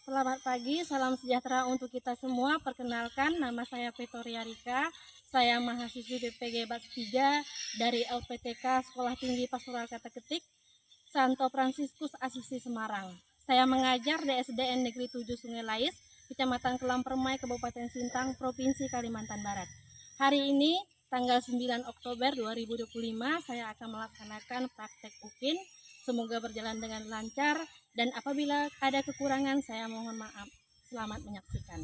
Selamat pagi, salam sejahtera untuk kita semua. Perkenalkan, nama saya Victoria Rika. Saya mahasiswi PPG Bats 3 dari LPTK Sekolah Tinggi Pastoral Kata Ketik, Santo Fransiskus Asisi Semarang. Saya mengajar di SDN Negeri 7 Sungai Lais, Kecamatan Kelampermai, Kabupaten Sintang, Provinsi Kalimantan Barat. Hari ini, tanggal 9 Oktober 2025, saya akan melaksanakan praktek UKIN. Semoga berjalan dengan lancar dan apabila ada kekurangan saya mohon maaf. Selamat menyaksikan.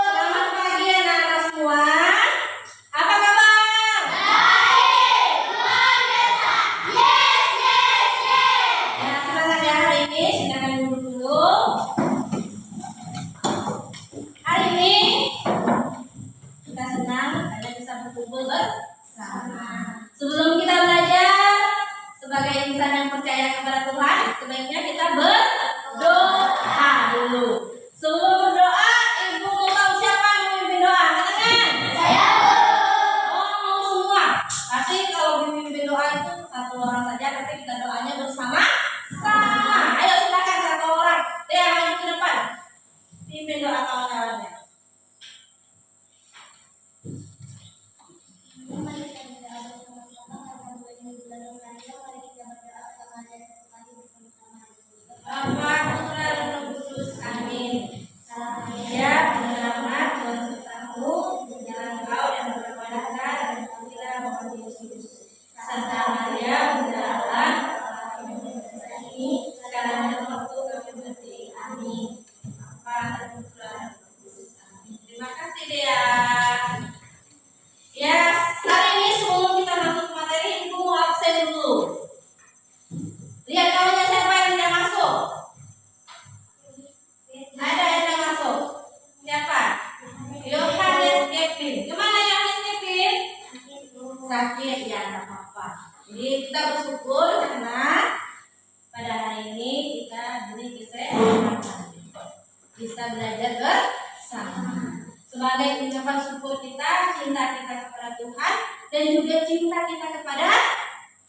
Selamat pagi anak-anak semua. Apa kabar? Baik, luar biasa. Yes. Ya, semangat ya hari ini. Silakan duduk dulu. Hari ini kita senang karena bisa berkumpul bersama. Sebelum kita belajar sebagai insan yang percaya kepada Tuhan, sebaiknya kita berdoa dulu. Sebelum berdoa, Ibu mau tahu siapa yang memimpin doa? Katakan. Saya. Oh, mau semua. Tapi kalau memimpin doa itu satu orang saja, tapi kita doanya bersama-sama. Ayo silakan satu orang. Dia maju ke depan. Pimpin doa kawan-kawannya. Mari kita berdoa bersama-sama karena bulan ini bulan Ramadan. Mari kita berdoa selama ada satu kali bersama-sama. Bapa, Putra, dan Roh Kudus. Amin. Ya, benar-benar Tuhan sertamu, jalan kau dan berkebaikan dan kita mohon Yesus. Santa Maria, Bunda Allah, ini sekarang dan waktu kami berhenti. Amin. Bapa, dan Putra, dan Roh Kudus. Amin. Terima kasih Dea. Ya, hari ini sebelum kita masuk ke materi, Ibu mau absen dulu. Lihat kawannya siapa yang tidak masuk? Ada yang tidak masuk? Siapa? Yohanes Kevin. Gimana Yohanes Kevin? Sakit ya, nggak apa-apa. Jadi kita bersyukur karena pada hari ini kita diberi kesehatan, bisa belajar bersama. Sebagai ungkapan syukur kita, cinta kita kepada Tuhan, dan juga cinta kita kepada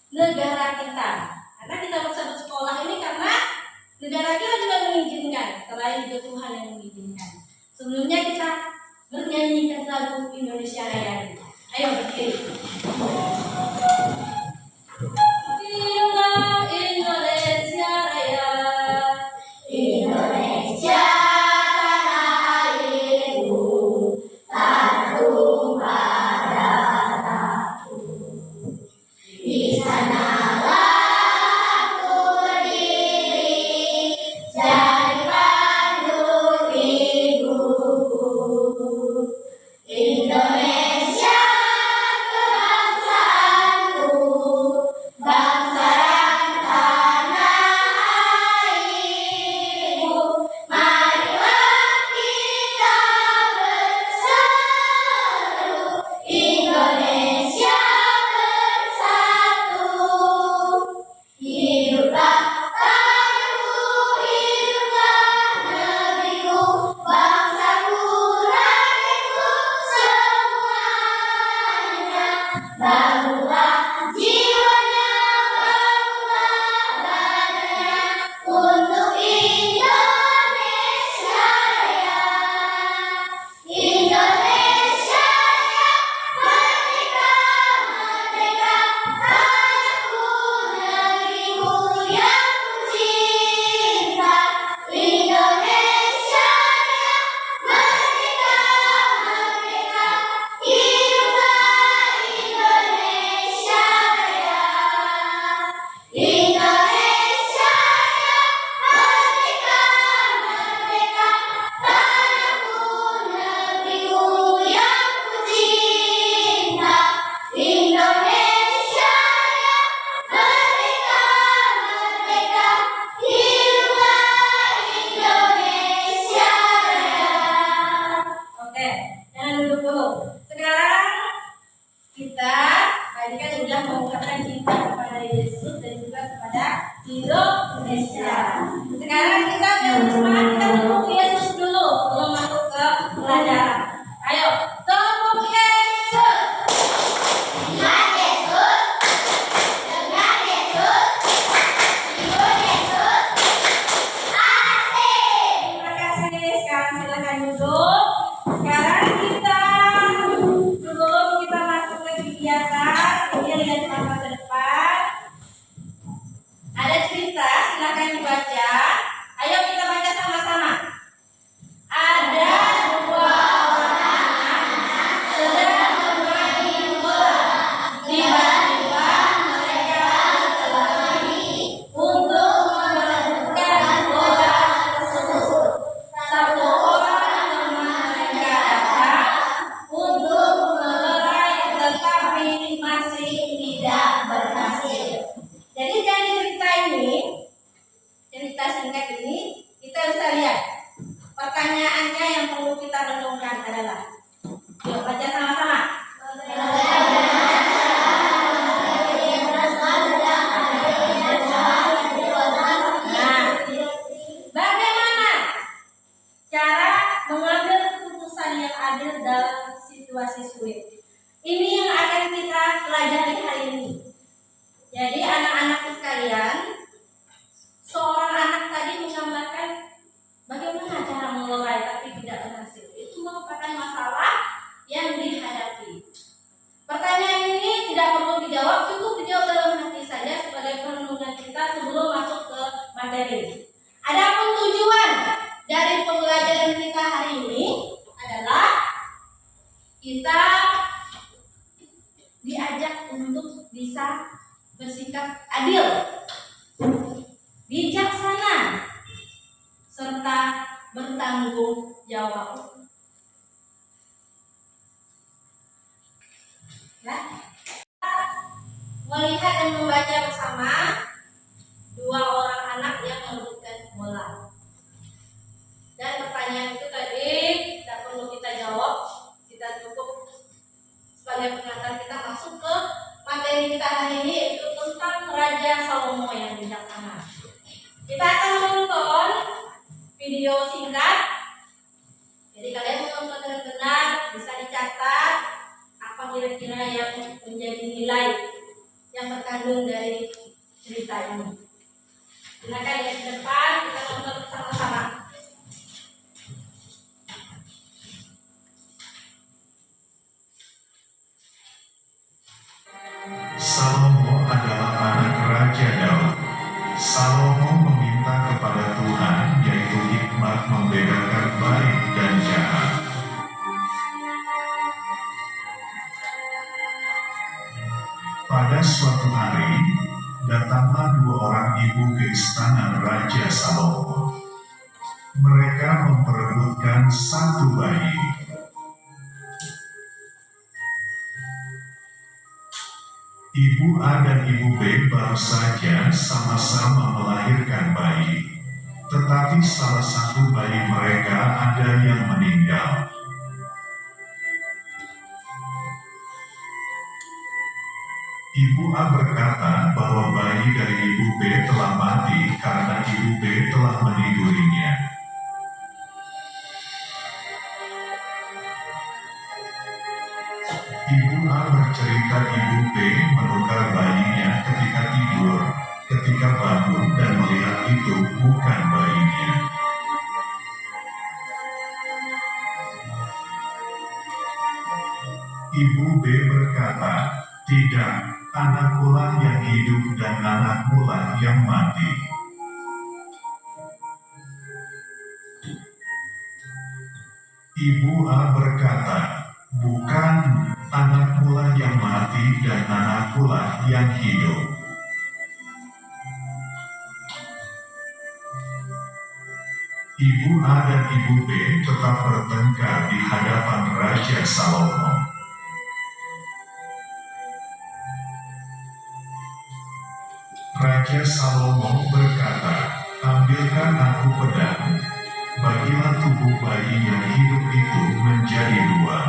negara kita. Karena kita bisa bersekolah ini karena negara kita juga mengizinkan, selain juga Tuhan yang mengizinkan. Sebelumnya kita bernyanyikan lagu Indonesia Raya. Ayo berdiri. Inilah Indonesia Raya. Indonesia tanah airku, tanah tumpah darahku. Di sanalah aku berdiri, jadi pandu ibuku. Indonesia kebangsaanku, bangsa dan tanah airku. Marilah kita berseru, Indonesia bersatu. Hiduplah tanahku, hiduplah negeriku, bangsaku, rakyatku semuanya. Bangunlah jiwanya, bangunlah badannya untuk Indonesia Raya. Indonesia Raya, merdeka, merdeka, tanahku, negeriku yang ku cinta. Indonesia Raya, merdeka, merdeka, hiduplah Indonesia Raya. Indonesia Raya, merdeka, merdeka, tanahku, negeriku yang ku cinta. Indonesia Raya, merdeka, merdeka, hiduplah Indonesia Raya. Oke, jangan duduk dulu. Sekarang kita tadi kan sudah mengungkapkan cinta kepada Yesus dan juga kepada Indonesia. Sekarang kita biar bersemangat, kita tepuk Yesus dulu sebelum masuk ke pelajaran. Ayo, tepuk Yesus. siswi. Ini yang akan kita pelajari hari ini. Jadi anak-anak sekalian, seorang anak tadi menggambarkan bagaimana cara mengurai tapi tidak berhasil. Itu merupakan masalah yang dihadapi. Pertanyaan ini tidak perlu dijawab, cukup dijawab dalam hati saja sebagai perenungan kita sebelum masuk ke materi. Adapun tujuan dari pembelajaran kita hari ini adalah kita diajak untuk bisa bersikap adil, bijaksana, serta bertanggung jawab. Ya. Melihat dan membaca bersama dua orang anak yang merebutkan bola. Dan pertanyaan itu tadi tidak perlu kita jawab, kita cukup sebagai pengantar kita masuk ke materi kita hari ini, yaitu tentang Raja Salomo yang bijaksana. Kita akan menonton video singkat. Jadi kalian menonton dengan benar, bisa dicatat apa kira-kira yang menjadi nilai yang terkandung dari cerita ini. Silakan lihat ke depan, kita nonton bersama-sama. Salomo adalah anak Raja Daud. Salomo meminta kepada Tuhan, yaitu hikmat membedakan baik dan jahat. Pada suatu hari, datanglah dua orang ibu ke istana Raja Salomo. Mereka memperebutkan satu bayi. Ibu A dan Ibu B baru saja sama-sama melahirkan bayi, tetapi salah satu bayi mereka ada yang meninggal. Ibu A berkata bahwa bayi dari Ibu B telah mati karena Ibu B telah menidurinya. Ibu A bercerita Ibu B menukar bayinya ketika tidur, ketika bangun dan melihat itu bukan bayinya. Ibu B berkata, "Tidak, anakkulah yang hidup dan anakmulah yang mati." Ibu A berkata, "Bukan, anakmulah yang mati dan anakkulah yang hidup." Ibu A dan Ibu B tetap bertengkar di hadapan Raja Salomo. Raja Salomo berkata, "Ambilkan aku pedang, bagilah tubuh bayi yang hidup itu menjadi dua."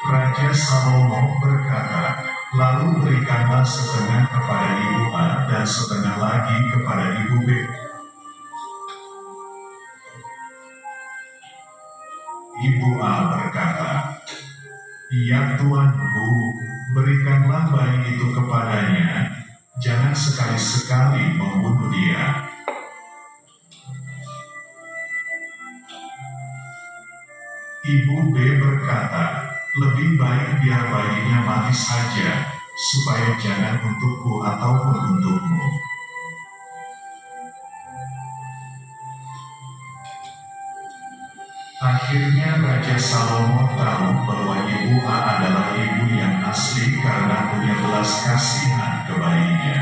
Raja Salomo berkata, "Lalu berikanlah setengah kepada Ibu A dan setengah lagi kepada Ibu B." Ibu A berkata, "Ya Tuanku, berikanlah bayi itu kepadanya, jangan sekali-sekali membunuh dia." Ibu B berkata, "Lebih baik biar bayinya mati saja, supaya jangan untukku ataupun untukmu." Akhirnya Raja Salomo tahu bahwa Ibu A adalah ibu yang asli karena punya belas kasihan ke bayinya.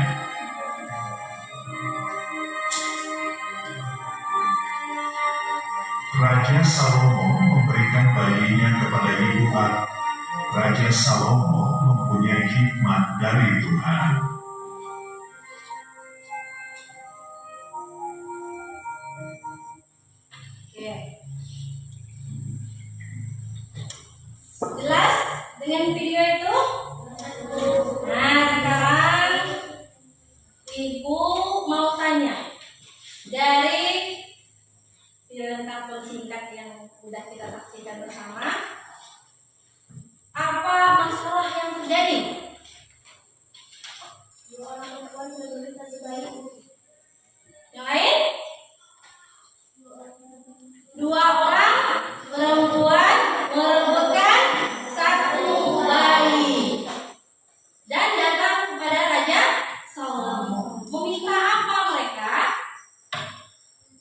Raja Salomo memberikan bayinya kepada Ibu A. Raja Salomo mempunyai hikmat dari Tuhan. Jelas dengan video itu? Nah, sekarang Ibu mau tanya, dari film kartun singkat yang sudah kita saksikan bersama. Apa masalah yang terjadi? Dua orang perempuan berebut satu bayi. Yang lain? Dua orang perempuan merebutkan satu bayi dan datang kepada Raja Salomo. Meminta apa mereka?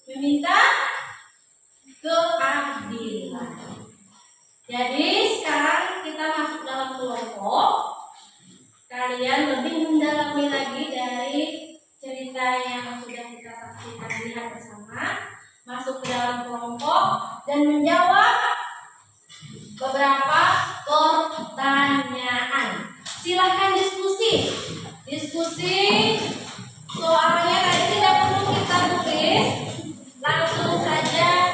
Meminta keadilan. Jadi sekarang kita masuk dalam kelompok. Kalian lebih mendalami lagi dari cerita yang sudah kita saksikan lihat bersama. Masuk ke dalam kelompok dan menjawab beberapa pertanyaan. Silahkan diskusi. Diskusi soalnya tadi tidak perlu kita tulis, langsung saja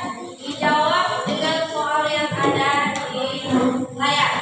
dijawab dengan soal yang ada di layar.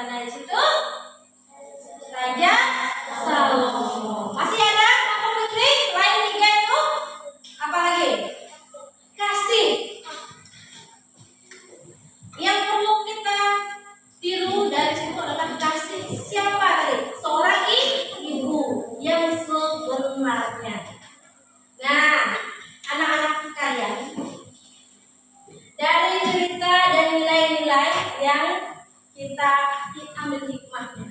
dari situ Raja Salomo. Masih ada Bapak Putri selain tiga itu? Apa lagi? Kasih. Yang perlu kita tiru dari situ adalah kasih. Siapa tadi? Seorang ibu yang sebenarnya. Nah, anak-anak sekalian, dari cerita dan nilai-nilai yang kita ambil hikmahnya,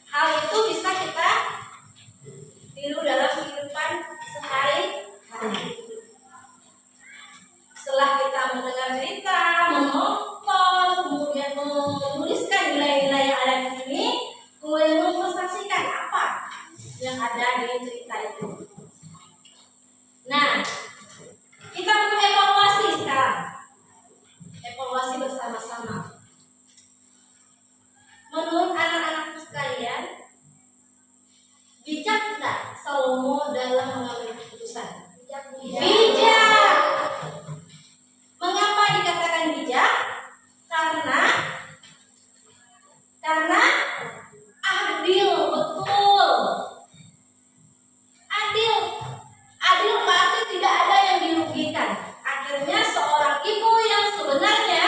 hal itu bisa kita tiru dalam kehidupan sehari-hari. Setelah kita mendengar cerita, menonton, kemudian menuliskan nilai-nilai yang ada di sini, kemudian mempresentasikan apa yang ada di cerita itu. Nah, kita mengevaluasi sekarang. Evaluasi bersama-sama. Menurut anak-anakku sekalian, bijak tidak Salomo dalam mengambil keputusan? Bijak. Mengapa dikatakan bijak? Karena adil, betul. Adil berarti tidak ada yang dirugikan. Akhirnya seorang ibu yang sebenarnya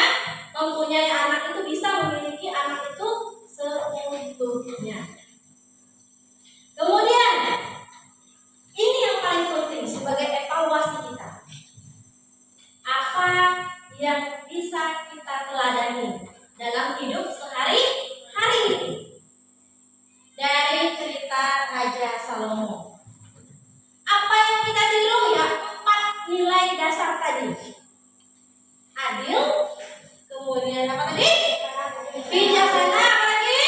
mempunyai anak itu bisa memiliki anak itu seutuhnya. Kemudian ini yang paling penting sebagai evaluasi kita. Apa yang bisa kita teladani dalam hidup sehari-hari dari cerita Raja Salomo? Apa yang kita tiru ya? 4 nilai dasar tadi. Adil, kemudian apa tadi? Bijaksana, apa lagi?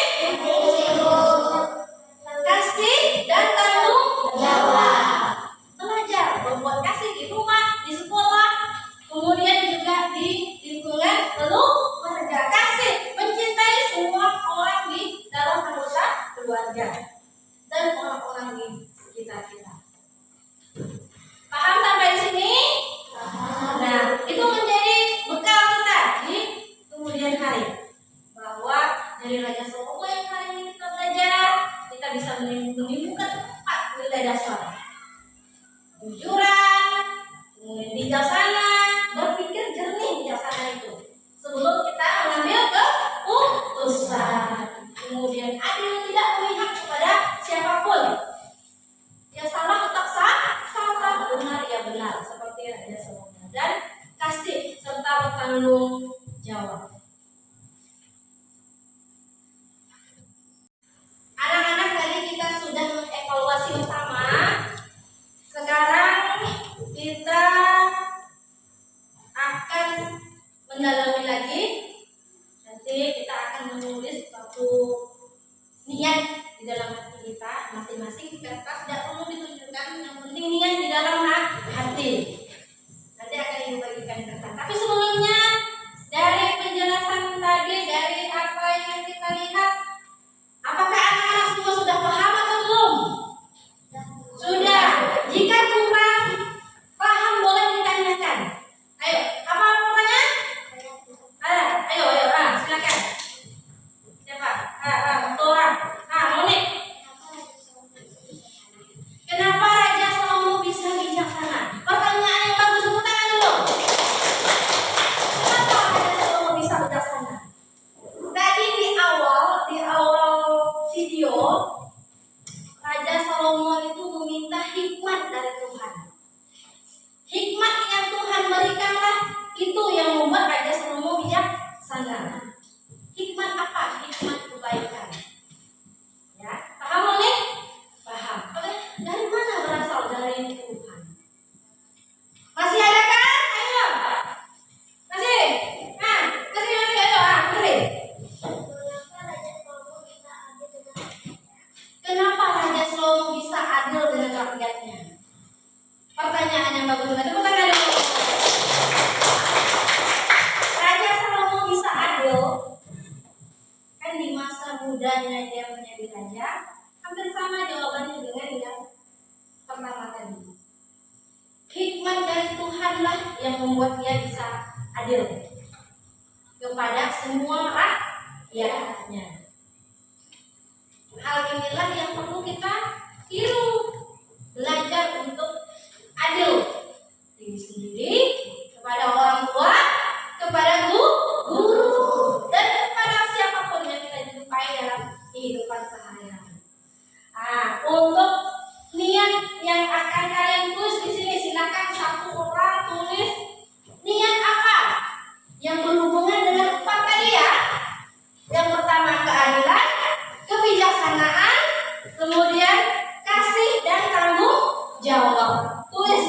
Kasih dan tanggung jawab. Belajar membuat kasih di rumah, di sekolah, kemudian juga di lingkungan keluarga. Kasih, mencintai semua orang di dalam anggota keluarga dan orang-orang di sekitar kita. Paham sampai di sini? Nah, itu menjadi bekal kita di kemudian hari. Bahwa dari Raja Salomo yang hari ini kita belajar, kita bisa menimbulkan 4 nilai dasar. Jujuran, kemudian bijaksana, berpikir jernih bijaksana itu. Sebelum kita mengambil keputusan. Kemudian adil, tidak memihak kepada siapapun. Yang salah tetap salah, benar ya benar, seperti Raja Salomo. Dan kasih serta bertanggung jawab. Anak-anak, tadi kita sudah mengevaluasi bersama. Sekarang kita akan mendalami lagi. Nanti kita akan menulis suatu niat di dalam hati kita masing-masing. Kertas tidak perlu ditunjukkan, yang penting niat di dalam hati. Nanti akan ibu bagikan kertas. Tapi sebelumnya, dari penjelasan tadi, dari apa yang kita lihat, apakah anak-anak semua sudah paham atau belum? Sudah. Jika kurang paham boleh ditanyakan. Ayo, apa pertanyaan? kepada semua rakyatnya. Hal inilah yang perlu kita tiru, belajar untuk adil diri sendiri, kepada orang tua, kepada guru, dan kepada siapapun yang kita jumpai dalam kehidupan sehari-hari. Untuk niat yang akan kalian tulis di sini, silakan satu orang tulis niat apa yang berhubungan dengan 4 tadi ya. Yang pertama keadilan, kebijaksanaan, kemudian kasih dan tanggung jawab. Tulis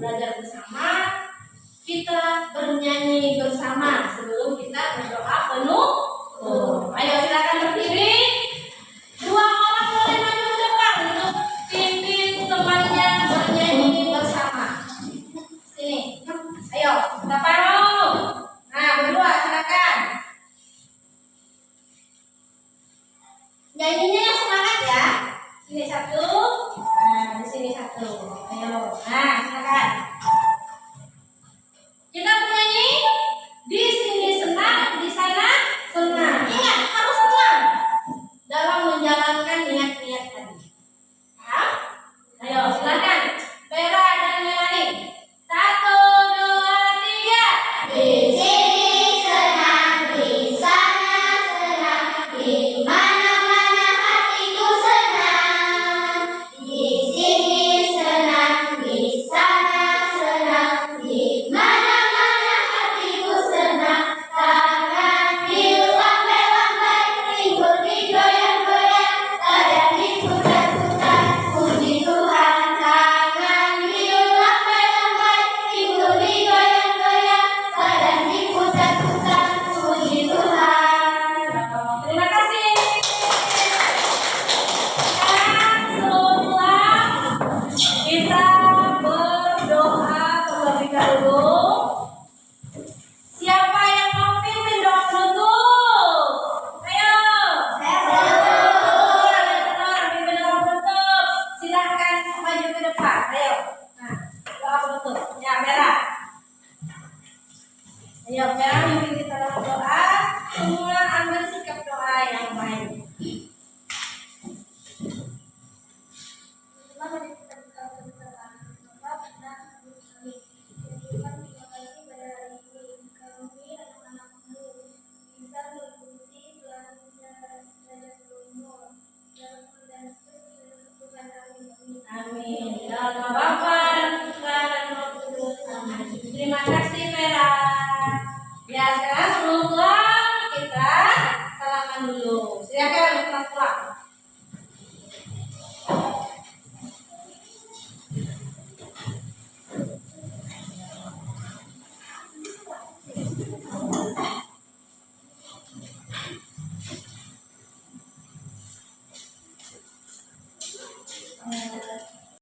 belajar bersama, kita bernyanyi bersama sebelum kita berdoa penutup. Ayo silakan berdiri. Dua orang boleh maju ke depan untuk pimpin temannya bernyanyi bersama. Sini, ayo, kita paruh. Nah, berdua silakan. Nyanyinya yang semangat ya. Sini satu, nah di sini satu. Ayo, nah silakan. Kita bernyanyi. Di sini senang, di sana senang. Ingat harus senang dalam menjalankan niat-niat tadi. Paham? Ayo silakan. Vera dan Melani. 1, 2, 3. Di sini senang, di sana senang, di mana-mana hatiku senang. Di sini senang, di sana senang, di mana-mana hatiku senang. Tangan dilambai-lambai, pinggul digoyang-goyang, badan diputar-putar, puji Tuhan. Tangan dilambai-lambai, pinggul digoyang-goyang, badan diputar-putar, puji Tuhan. Terima kasih. Semua kita berdoa terlebih dahulu. Siapa yang mau pimpin doa penutup? Ayo. Pimpin doa penutup. Silahkan maju ke depan. Ayo. Nah, doa penutup. Ya, Vera. Ayo, Vera pimpin kita dalam doa. Semua ambil sikap doa yang baik. Mari kita buka bersama. Bapak dan Ibu kami, terima kasih pada hari ini kami anak-anakmu bisa mengikuti pelajaran umur dan Tuhan kami. Amin. Dalam nama Bapa dan Putra dan Roh Kudus. Amin. Terima kasih Vera. Ya sekarang sebelum pulang kita salaman dulu. Silakan pulang.